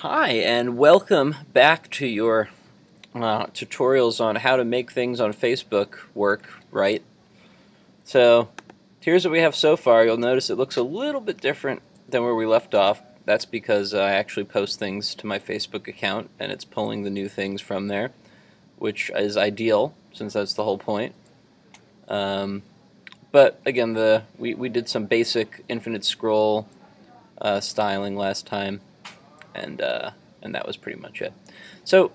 Hi, and welcome back to your tutorials on how to make things on Facebook work right. So here's what we have so far. You'll notice it looks a little bit different than where we left off. That's because I actually post things to my Facebook account and it's pulling the new things from there, which is ideal since that's the whole point. But again, we did some basic infinite scroll styling last time, and that was pretty much it. So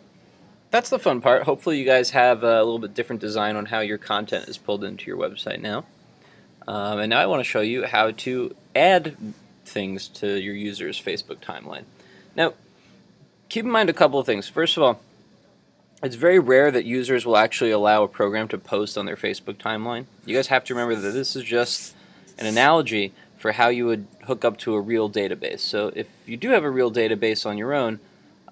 that's the fun part. Hopefully you guys have a little bit different design on how your content is pulled into your website now. And now I want to show you how to add things to your user's Facebook timeline. Now, keep in mind a couple of things. First of all, it's very rare that users will actually allow a program to post on their Facebook timeline. You guys have to remember that this is just an analogy for how you would hook up to a real database. So if you do have a real database on your own,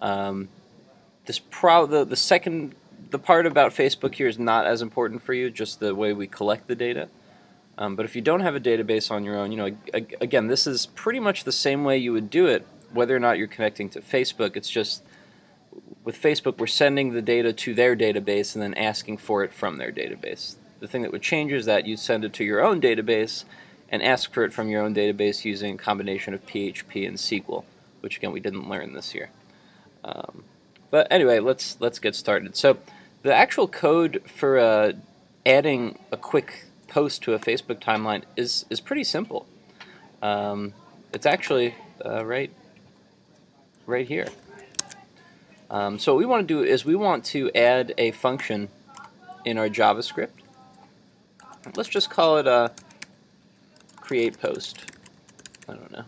the part about Facebook here is not as important for you, just the way we collect the data. But if you don't have a database on your own, again, this is pretty much the same way you would do it, whether or not you're connecting to Facebook. It's just with Facebook, we're sending the data to their database and then asking for it from their database. The thing that would change is that you send it to your own database and ask for it from your own database using a combination of PHP and SQL, which again we didn't learn this year. But anyway, let's get started. So the actual code for adding a quick post to a Facebook timeline is pretty simple. It's actually right here. So what we want to do is we want to add a function in our JavaScript. Let's just call it a create post. I don't know.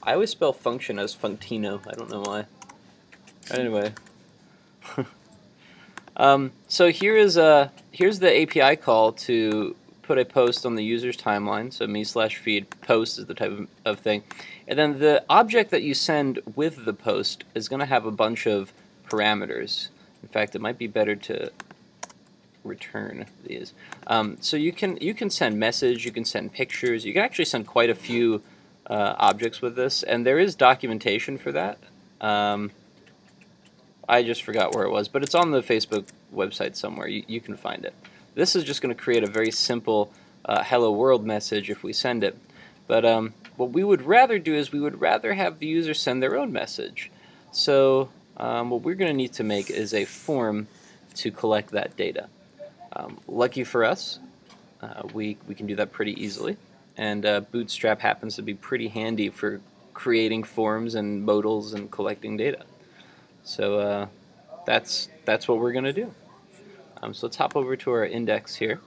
I always spell function as functino. I don't know why. Anyway. So here's the API call to put a post on the user's timeline. So me/feed post is the type of thing. And then the object that you send with the post is going to have a bunch of parameters. In fact, it might be better to return these. So you can send message, you can send pictures, you can actually send quite a few objects with this, and there is documentation for that. I just forgot where it was, but it's on the Facebook website somewhere. You can find it. This is just going to create a very simple hello world message if we send it. But what we would rather do is we would rather have the user send their own message. So what we're going to need to make is a form to collect that data. Lucky for us, we can do that pretty easily. And Bootstrap happens to be pretty handy for creating forms and modals and collecting data. So that's what we're going to do. So let's hop over to our index here.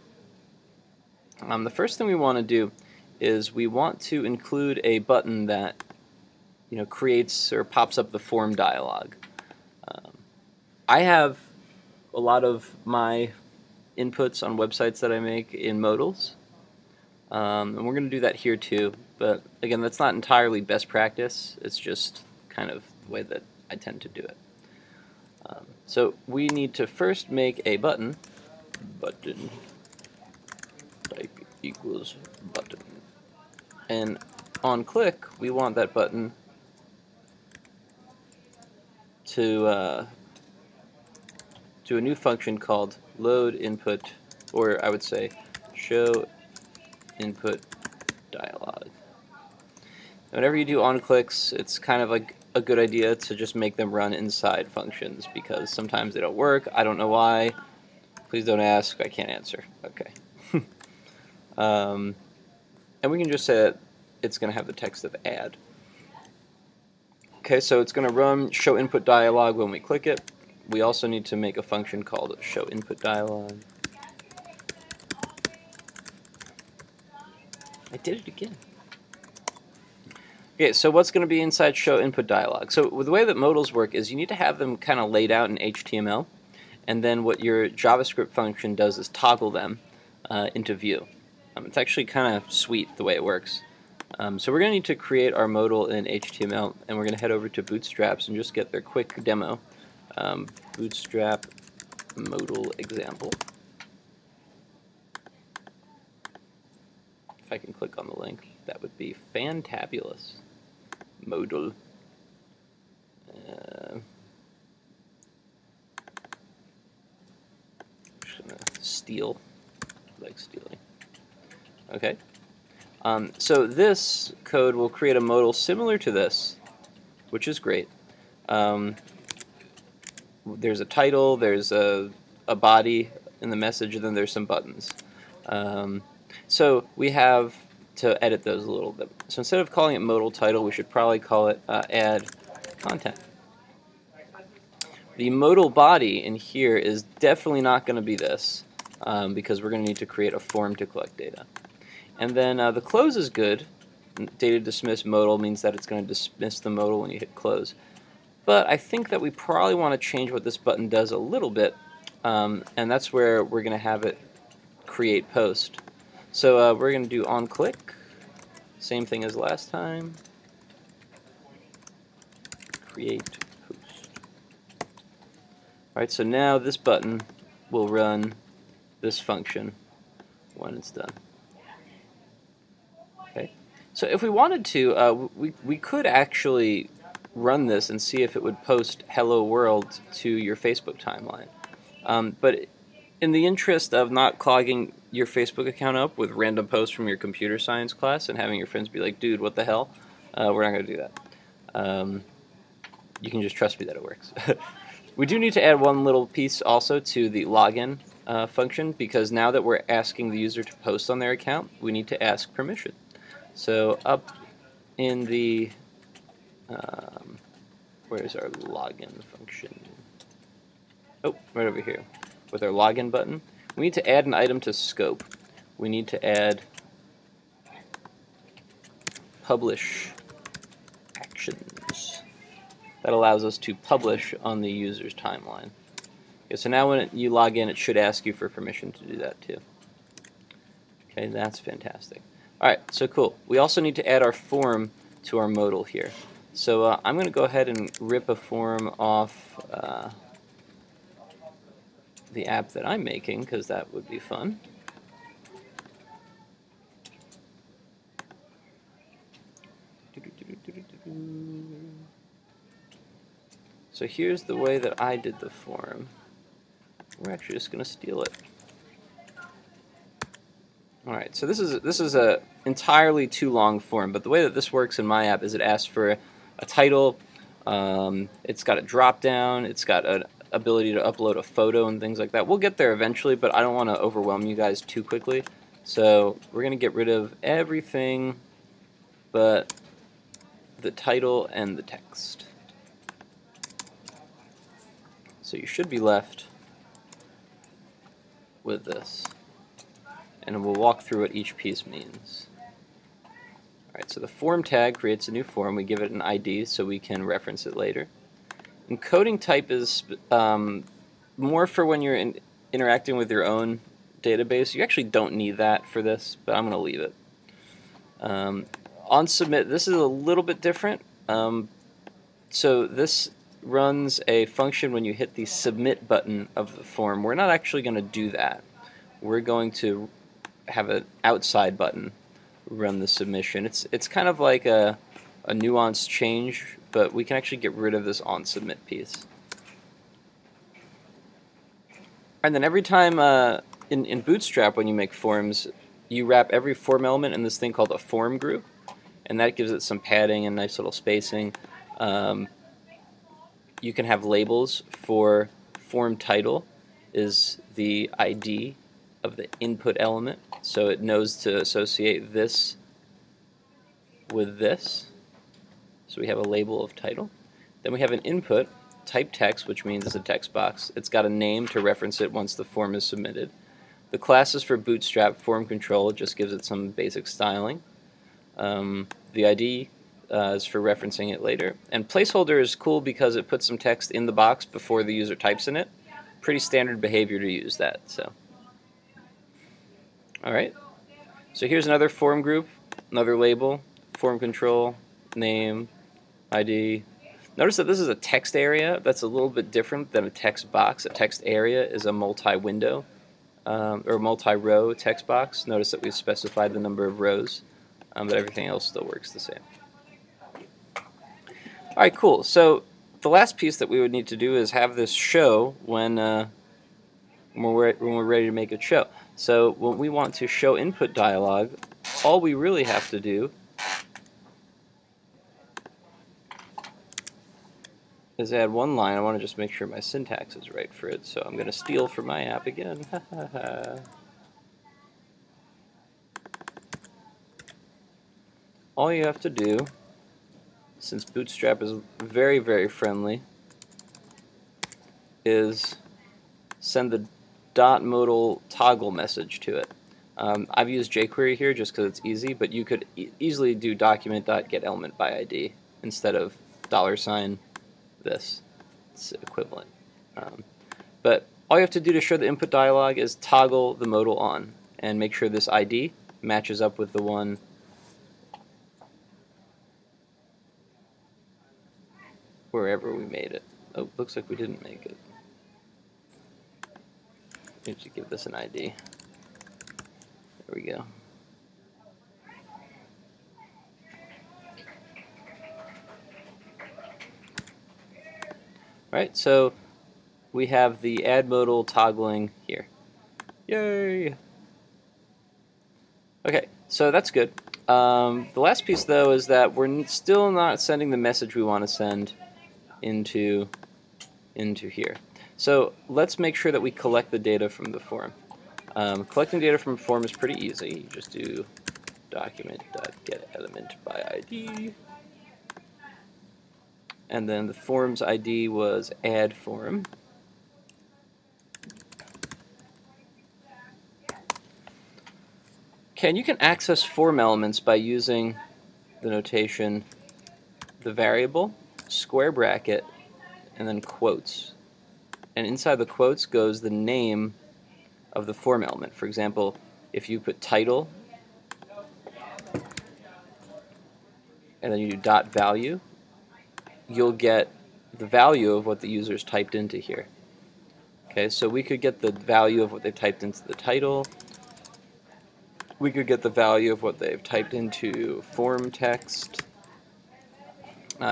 The first thing we want to do is we want to include a button that creates or pops up the form dialog. I have a lot of my inputs on websites that I make in modals, and we're going to do that here too. But again, that's not entirely best practice. It's just kind of the way that I tend to do it. So we need to first make a button type equals button, and on click we want that button to do a new function called load input, or I would say show input dialog. Whenever you do on clicks, it's kind of like a good idea to just make them run inside functions because sometimes they don't work. I don't know why. Please don't ask. I can't answer. Okay. And we can just say that it's going to have the text of add. Okay, so it's going to run show input dialog when we click it. We also need to make a function called show input dialog. I did it again. Okay, so what's going to be inside show input dialog? So the way that modals work is you need to have them kind of laid out in HTML, and then what your JavaScript function does is toggle them into view. It's actually kind of sweet the way it works. So we're going to need to create our modal in HTML, and we're going to head over to Bootstraps and just get their quick demo. Bootstrap modal example. If I can click on the link, that would be fantabulous. Modal. Just gonna steal, like stealing. Okay. So this code will create a modal similar to this, which is great. There's a title, there's a body in the message, and then there's some buttons. So we have to edit those a little bit. So instead of calling it modal title, we should probably call it add content. The modal body in here is definitely not going to be this, because we're going to need to create a form to collect data. And then the close is good. Data dismiss modal means that it's going to dismiss the modal when you hit close. But I think that we probably want to change what this button does a little bit, and that's where we're going to have it create post. So we're going to do on click, same thing as last time, create post. Alright, so now this button will run this function when it's done. Okay, so if we wanted to, we could actually run this and see if it would post hello world to your Facebook timeline. But in the interest of not clogging your Facebook account up with random posts from your computer science class and having your friends be like, dude, what the hell? We're not going to do that. You can just trust me that it works. We do need to add one little piece also to the login function, because now that we're asking the user to post on their account, we need to ask permission. So up in the where's our login function? Oh, right over here. With our login button, we need to add an item to scope. We need to add publish actions. That allows us to publish on the user's timeline. Okay, so now when you log in, it should ask you for permission to do that too. Okay, that's fantastic. Alright, so cool. We also need to add our form to our modal here. So I'm going to go ahead and rip a form off the app that I'm making, because that would be fun. So here's the way that I did the form. We're actually just going to steal it. Alright, so this is a entirely too long form, but the way that this works in my app is it asks for a title, it's got a drop down, it's got an ability to upload a photo and things like that. We'll get there eventually, but I don't want to overwhelm you guys too quickly. So we're going to get rid of everything but the title and the text. So you should be left with this. And we'll walk through what each piece means. Alright, so the form tag creates a new form. We give it an ID so we can reference it later. Encoding type is more for when you're interacting with your own database. You actually don't need that for this, but I'm going to leave it. On submit, this is a little bit different. So this runs a function when you hit the submit button of the form. We're not actually going to do that. We're going to have an outside button run the submission. It's kind of like a nuanced change, but we can actually get rid of this on submit piece. And then every time in Bootstrap, when you make forms, you wrap every form element in this thing called a form group, and that gives it some padding and nice little spacing. You can have labels for form title is the ID of the input element, so it knows to associate this with this. So we have a label of title. Then we have an input, type text, which means it's a text box. It's got a name to reference it once the form is submitted. The class is for Bootstrap form control, it just gives it some basic styling. The ID is for referencing it later. And placeholder is cool because it puts some text in the box before the user types in it. Pretty standard behavior to use that. So, alright, so here's another form group, another label, form control, name, ID. Notice that this is a text area. That's a little bit different than a text box. A text area is a multi-window or multi-row text box. Notice that we've specified the number of rows, but everything else still works the same. Alright, cool. So the last piece that we would need to do is have this show when we're ready to make it show. So when we want to show input dialog, all we really have to do is add one line. I want to just make sure my syntax is right for it, so I'm going to steal from my app again. All you have to do, since Bootstrap is very, very friendly, is send the .modal toggle message to it. I've used jQuery here just because it's easy, but you could easily do document.getElementById instead of $. This. It's equivalent. But all you have to do to show the input dialog is toggle the modal on and make sure this ID matches up with the one wherever we made it. Oh, looks like we didn't make it. We have to give this an ID. There we go. Alright, so we have the add modal toggling here. Yay! Okay, so that's good. The last piece, though, is that we're still not sending the message we want to send into here. So let's make sure that we collect the data from the form. Collecting data from a form is pretty easy. You just do document.getElementById. And then the form's ID was add form. Okay, and you can access form elements by using the notation the variable, square bracket, and then quotes. And inside the quotes goes the name of the form element. For example, if you put title and then you do dot value, you'll get the value of what the user's typed into here. Okay, so we could get the value of what they've typed into the title. We could get the value of what they've typed into form text,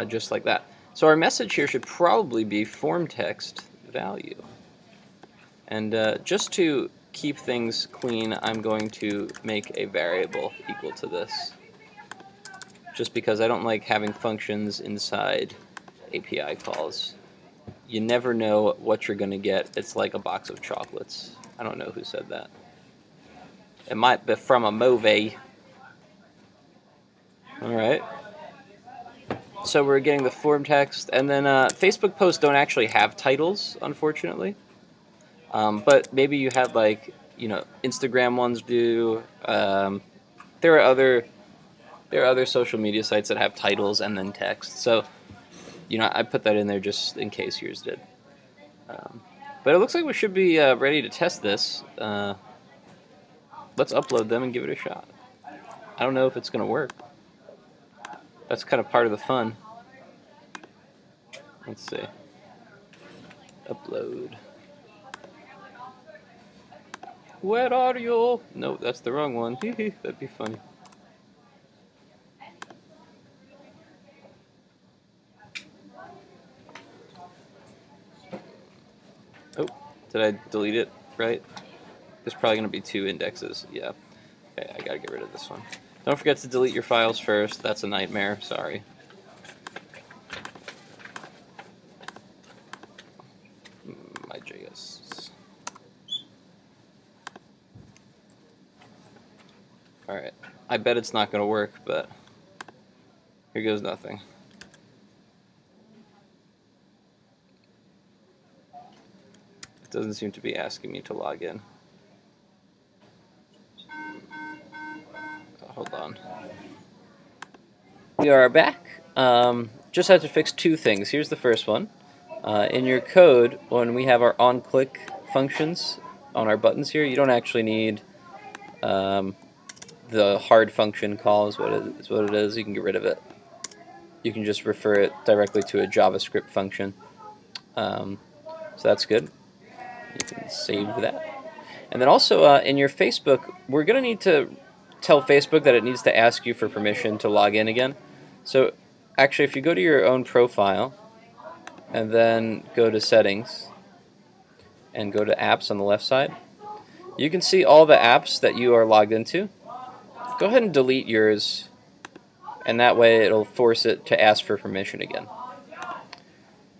just like that. So our message here should probably be form text value. And just to keep things clean, I'm going to make a variable equal to this, just because I don't like having functions inside API calls. You never know what you're going to get. It's like a box of chocolates. I don't know who said that. It might be from a movie. Alright. So we're getting the form text, and then Facebook posts don't actually have titles, unfortunately. But maybe you had, like, you know, Instagram ones do. There are other social media sites that have titles and then text. So, you know, I put that in there just in case yours did. But it looks like we should be ready to test this. Let's upload them and give it a shot. I don't know if it's going to work. That's kind of part of the fun. Let's see. Upload. Wet audio. No, that's the wrong one. That'd be funny. Oh, did I delete it? Right? There's probably going to be 2 indexes. Yeah. Okay, I gotta get rid of this one. Don't forget to delete your files first. That's a nightmare. Sorry. My JS. Alright. I bet it's not going to work, but here goes nothing. It doesn't seem to be asking me to log in. Hold on. We are back. Just had to fix 2 things. Here's the first one. In your code, when we have our on-click functions on our buttons here, you don't actually need the hard function call is what it is. You can get rid of it. You can just refer it directly to a JavaScript function. So that's good. You can save that. And then also in your Facebook, we're going to need to tell Facebook that it needs to ask you for permission to log in again. So actually, if you go to your own profile and then go to settings and go to apps on the left side, you can see all the apps that you are logged into. Go ahead and delete yours, and that way it'll force it to ask for permission again.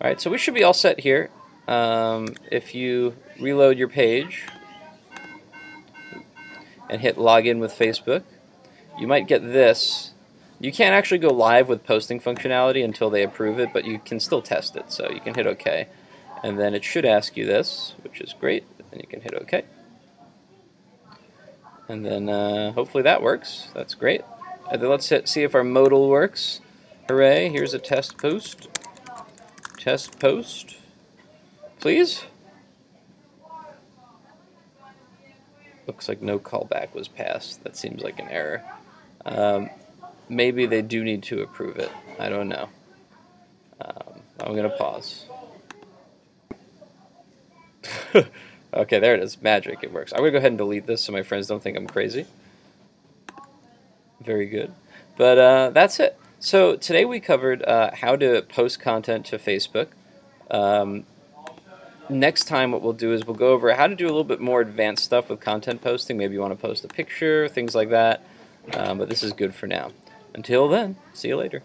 Alright, so we should be all set here. If you reload your page and hit login with Facebook, you might get this. You can't actually go live with posting functionality until they approve it, but you can still test it. So you can hit OK, and then it should ask you this, which is great, and you can hit OK. And then hopefully that works. That's great. And then let's see if our modal works. Hooray, here's a test post. Test post, please. Looks like no callback was passed. That seems like an error. Maybe they do need to approve it. I don't know. I'm going to pause. Okay, there it is. Magic. It works. I'm going to go ahead and delete this so my friends don't think I'm crazy. Very good. But that's it. So today we covered how to post content to Facebook. Next time what we'll do is we'll go over how to do a little bit more advanced stuff with content posting. Maybe you want to post a picture, things like that. But this is good for now. Until then, see you later.